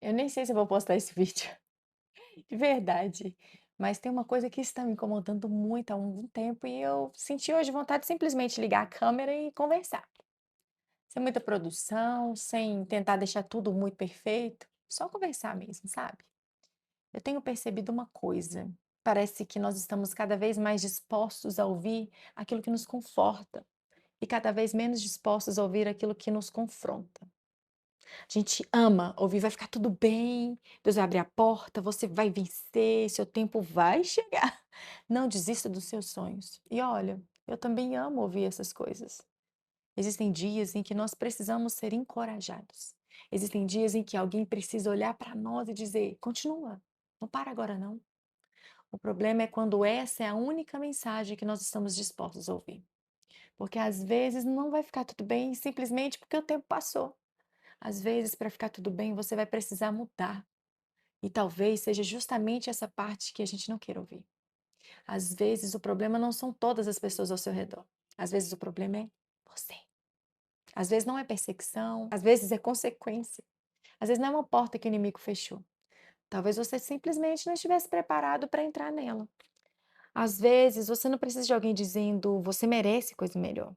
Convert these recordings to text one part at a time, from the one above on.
Eu nem sei se eu vou postar esse vídeo, de verdade. Mas tem uma coisa que está me incomodando muito há algum tempo e eu senti hoje vontade de simplesmente ligar a câmera e conversar. Sem muita produção, sem tentar deixar tudo muito perfeito, só conversar mesmo, sabe? Eu tenho percebido uma coisa. Parece que nós estamos cada vez mais dispostos a ouvir aquilo que nos conforta e cada vez menos dispostos a ouvir aquilo que nos confronta. A gente ama ouvir, vai ficar tudo bem, Deus vai abrir a porta, você vai vencer, seu tempo vai chegar. Não desista dos seus sonhos. E olha, eu também amo ouvir essas coisas. Existem dias em que nós precisamos ser encorajados. Existem dias em que alguém precisa olhar para nós e dizer: continua, não para agora não. O problema é quando essa é a única mensagem que nós estamos dispostos a ouvir. Porque às vezes não vai ficar tudo bem simplesmente porque o tempo passou. Às vezes, para ficar tudo bem, você vai precisar mudar. E talvez seja justamente essa parte que a gente não queira ouvir. Às vezes, o problema não são todas as pessoas ao seu redor. Às vezes, o problema é você. Às vezes, não é perseguição, às vezes, é consequência. Às vezes, não é uma porta que o inimigo fechou. Talvez você simplesmente não estivesse preparado para entrar nela. Às vezes, você não precisa de alguém dizendo você merece coisa melhor.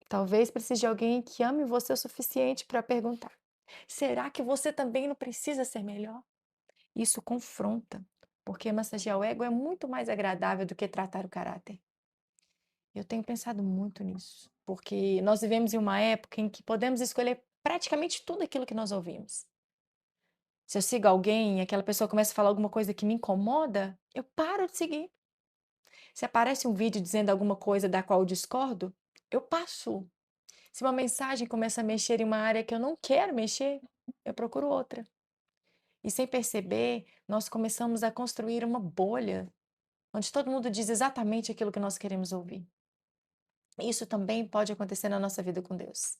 Talvez precise de alguém que ame você o suficiente para perguntar: será que você também não precisa ser melhor? Isso confronta, porque massagear o ego é muito mais agradável do que tratar o caráter. Eu tenho pensado muito nisso, porque nós vivemos em uma época em que podemos escolher praticamente tudo aquilo que nós ouvimos. Se eu sigo alguém e aquela pessoa começa a falar alguma coisa que me incomoda, eu paro de seguir. Se aparece um vídeo dizendo alguma coisa da qual eu discordo, eu passo. Se uma mensagem começa a mexer em uma área que eu não quero mexer, eu procuro outra. E sem perceber, nós começamos a construir uma bolha onde todo mundo diz exatamente aquilo que nós queremos ouvir. Isso também pode acontecer na nossa vida com Deus.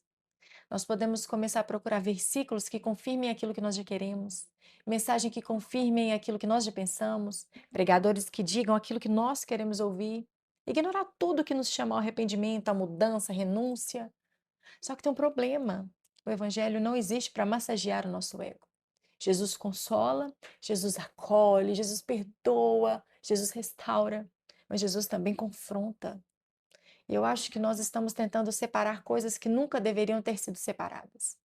Nós podemos começar a procurar versículos que confirmem aquilo que nós já queremos, mensagem que confirmem aquilo que nós já pensamos, pregadores que digam aquilo que nós queremos ouvir, ignorar tudo que nos chama ao arrependimento, à mudança, à renúncia. Só que tem um problema. O evangelho não existe para massagear o nosso ego. Jesus consola, Jesus acolhe, Jesus perdoa, Jesus restaura, mas Jesus também confronta. E eu acho que nós estamos tentando separar coisas que nunca deveriam ter sido separadas.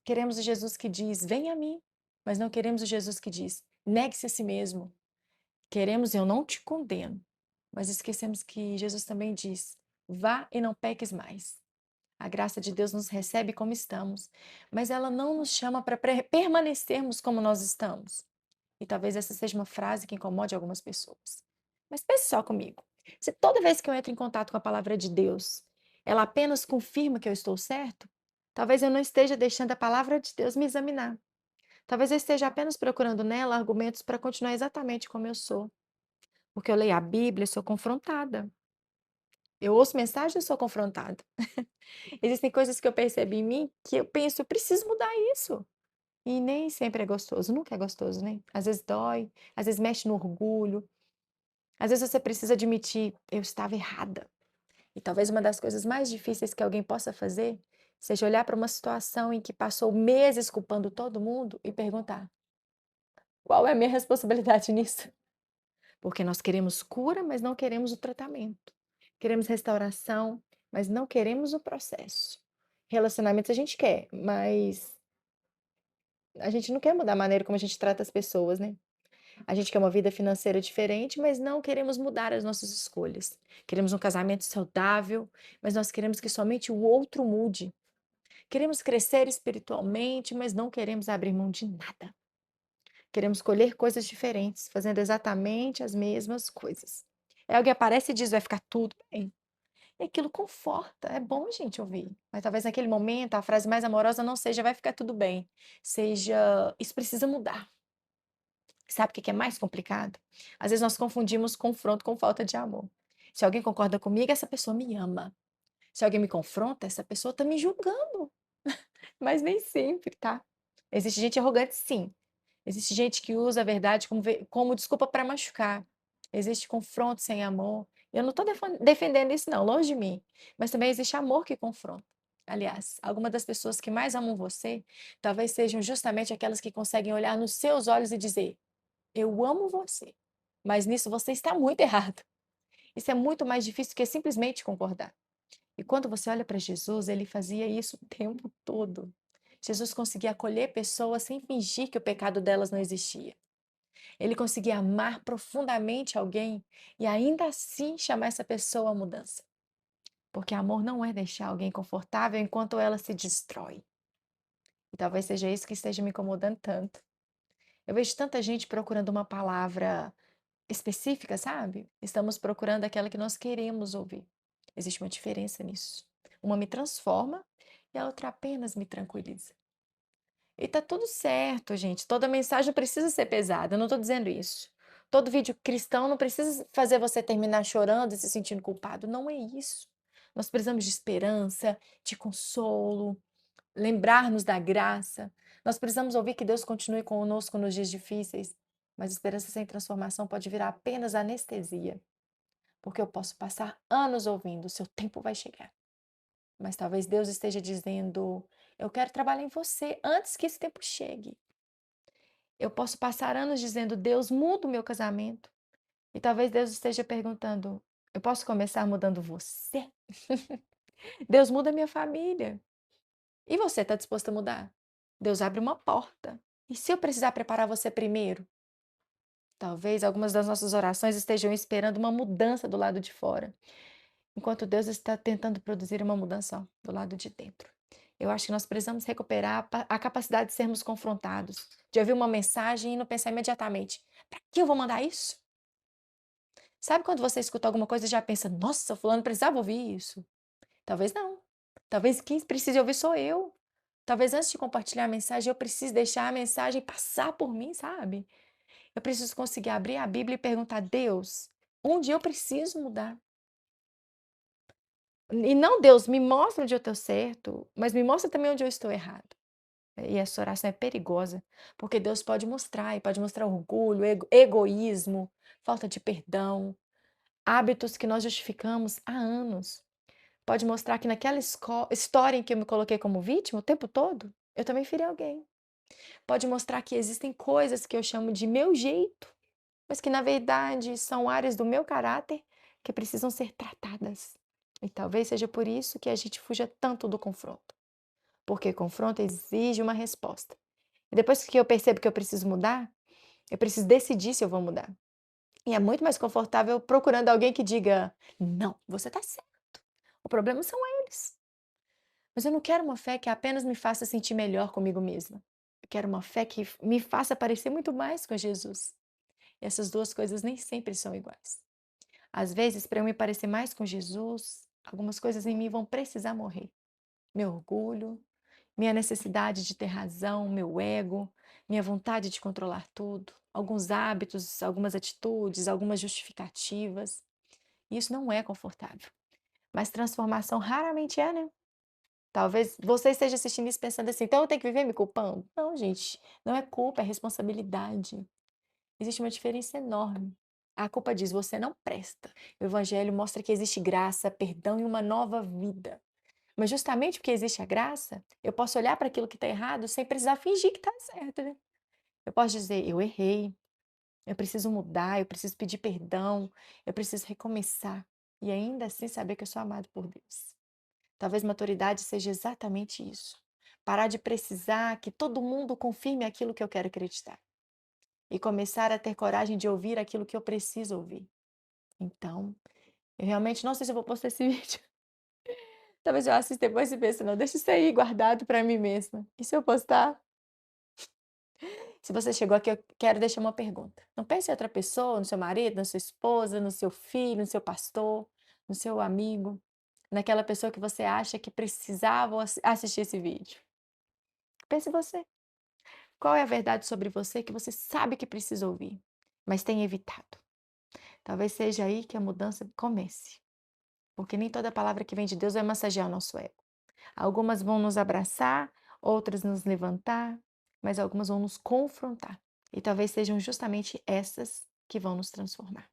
Queremos o Jesus que diz: "Venha a mim", mas não queremos o Jesus que diz: "Negue-se a si mesmo". Queremos "Eu não te condeno", mas esquecemos que Jesus também diz: "Vá e não peques mais". A graça de Deus nos recebe como estamos, mas ela não nos chama para permanecermos como nós estamos. E talvez essa seja uma frase que incomode algumas pessoas. Mas pense só comigo. Se toda vez que eu entro em contato com a palavra de Deus, ela apenas confirma que eu estou certo, talvez eu não esteja deixando a palavra de Deus me examinar. Talvez eu esteja apenas procurando nela argumentos para continuar exatamente como eu sou. Porque eu leio a Bíblia e sou confrontada. Eu ouço mensagem e sou confrontada. Existem coisas que eu percebi em mim que eu penso, eu preciso mudar isso. E nem sempre é gostoso, nunca é gostoso, né? Às vezes dói, às vezes mexe no orgulho, às vezes você precisa admitir, eu estava errada. E talvez uma das coisas mais difíceis que alguém possa fazer seja olhar para uma situação em que passou meses culpando todo mundo e perguntar: qual é a minha responsabilidade nisso? Porque nós queremos cura, mas não queremos o tratamento. Queremos restauração, mas não queremos o processo. Relacionamentos a gente quer, mas a gente não quer mudar a maneira como a gente trata as pessoas, né? A gente quer uma vida financeira diferente, mas não queremos mudar as nossas escolhas. Queremos um casamento saudável, mas nós queremos que somente o outro mude. Queremos crescer espiritualmente, mas não queremos abrir mão de nada. Queremos colher coisas diferentes, fazendo exatamente as mesmas coisas. Aí alguém aparece e diz: vai ficar tudo bem. E aquilo conforta, é bom a gente ouvir. Mas talvez naquele momento a frase mais amorosa não seja vai ficar tudo bem, seja isso precisa mudar. Sabe o que é mais complicado? Às vezes nós confundimos confronto com falta de amor. Se alguém concorda comigo, essa pessoa me ama. Se alguém me confronta, essa pessoa está me julgando. Mas nem sempre, tá? Existe gente arrogante, sim. Existe gente que usa a verdade como desculpa para machucar. Existe confronto sem amor. Eu não estou defendendo isso, não, longe de mim. Mas também existe amor que confronta. Aliás, algumas das pessoas que mais amam você, talvez sejam justamente aquelas que conseguem olhar nos seus olhos e dizer: "Eu amo você, mas nisso você está muito errado". Isso é muito mais difícil que simplesmente concordar. E quando você olha para Jesus, ele fazia isso o tempo todo. Jesus conseguia acolher pessoas sem fingir que o pecado delas não existia. Ele conseguia amar profundamente alguém e ainda assim chamar essa pessoa à mudança. Porque amor não é deixar alguém confortável enquanto ela se destrói. E talvez seja isso que esteja me incomodando tanto. Eu vejo tanta gente procurando uma palavra específica, sabe? Estamos procurando aquela que nós queremos ouvir. Existe uma diferença nisso. Uma me transforma e a outra apenas me tranquiliza. E tá tudo certo, gente. Toda mensagem não precisa ser pesada, eu não tô dizendo isso. Todo vídeo cristão não precisa fazer você terminar chorando e se sentindo culpado. Não é isso. Nós precisamos de esperança, de consolo, lembrar-nos da graça. Nós precisamos ouvir que Deus continue conosco nos dias difíceis. Mas esperança sem transformação pode virar apenas anestesia. Porque eu posso passar anos ouvindo, o seu tempo vai chegar. Mas talvez Deus esteja dizendo: eu quero trabalhar em você antes que esse tempo chegue. Eu posso passar anos dizendo: Deus, muda o meu casamento. E talvez Deus esteja perguntando: eu posso começar mudando você? Deus, muda a minha família. E você está disposto a mudar? Deus abre uma porta. E se eu precisar preparar você primeiro? Talvez algumas das nossas orações estejam esperando uma mudança do lado de fora, enquanto Deus está tentando produzir uma mudança do lado de dentro. Eu acho que nós precisamos recuperar a capacidade de sermos confrontados, de ouvir uma mensagem e não pensar imediatamente: para que eu vou mandar isso? Sabe quando você escuta alguma coisa e já pensa: nossa, fulano precisava ouvir isso? Talvez não. Talvez quem precise ouvir sou eu. Talvez antes de compartilhar a mensagem, eu precise deixar a mensagem passar por mim, sabe? Eu preciso conseguir abrir a Bíblia e perguntar: Deus, onde eu preciso mudar? E não, Deus, me mostra onde eu estou certo, mas me mostra também onde eu estou errado. E essa oração é perigosa, porque Deus pode mostrar, e pode mostrar orgulho, egoísmo, falta de perdão, hábitos que nós justificamos há anos. Pode mostrar que naquela história em que eu me coloquei como vítima o tempo todo, eu também feri alguém. Pode mostrar que existem coisas que eu chamo de meu jeito, mas que na verdade são áreas do meu caráter que precisam ser tratadas. E talvez seja por isso que a gente fuja tanto do confronto, porque confronto exige uma resposta. E depois que eu percebo que eu preciso mudar, eu preciso decidir se eu vou mudar. E é muito mais confortável procurando alguém que diga: não, você está certo. O problema são eles. Mas eu não quero uma fé que apenas me faça sentir melhor comigo mesma. Eu quero uma fé que me faça parecer muito mais com Jesus. E essas duas coisas nem sempre são iguais. Às vezes, para eu me parecer mais com Jesus, algumas coisas em mim vão precisar morrer. Meu orgulho, minha necessidade de ter razão, meu ego, minha vontade de controlar tudo, alguns hábitos, algumas atitudes, algumas justificativas. Isso não é confortável. Mas transformação raramente é, né? Talvez você esteja assistindo isso pensando assim: então eu tenho que viver me culpando? Não, gente, não é culpa, é responsabilidade. Existe uma diferença enorme. A culpa diz: você não presta. O evangelho mostra que existe graça, perdão e uma nova vida. Mas justamente porque existe a graça, eu posso olhar para aquilo que está errado sem precisar fingir que está certo, né? Eu posso dizer: eu errei, eu preciso mudar, eu preciso pedir perdão, eu preciso recomeçar. E ainda assim saber que eu sou amado por Deus. Talvez maturidade seja exatamente isso. Parar de precisar que todo mundo confirme aquilo que eu quero acreditar. E começar a ter coragem de ouvir aquilo que eu preciso ouvir. Então, eu realmente não sei se eu vou postar esse vídeo. Talvez eu assista depois e pense: não, deixa isso aí guardado para mim mesma. E se eu postar? Se você chegou aqui, eu quero deixar uma pergunta. Não pense em outra pessoa, no seu marido, na sua esposa, no seu filho, no seu pastor, no seu amigo, naquela pessoa que você acha que precisava assistir esse vídeo. Pense em você. Qual é a verdade sobre você que você sabe que precisa ouvir, mas tem evitado? Talvez seja aí que a mudança comece, porque nem toda palavra que vem de Deus vai massagear o nosso ego. Algumas vão nos abraçar, outras nos levantar, mas algumas vão nos confrontar. E talvez sejam justamente essas que vão nos transformar.